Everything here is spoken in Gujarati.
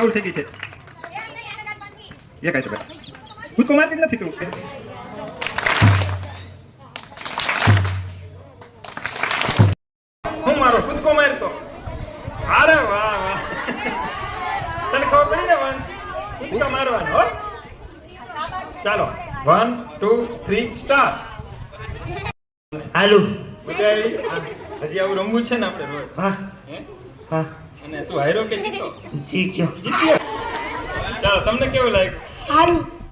ફાઉલ થઈ ગઈ છે એ કાઈ તો કૂદકો મારતી નથી તું હું મારો કૂદકો મારતો અરે વાહ વાહ તને ખબર પડી ને વંશ કૂદકો મારવાનો હો ચાલો 1 2 3 સ્ટાર્ટ હાલો હજી આવું રમવું છે ને આપણે રોજ હા હા અને તું હાર્યો કે જીતો જીત્યો ચાલો તમને કેવું લાગ્યું સારું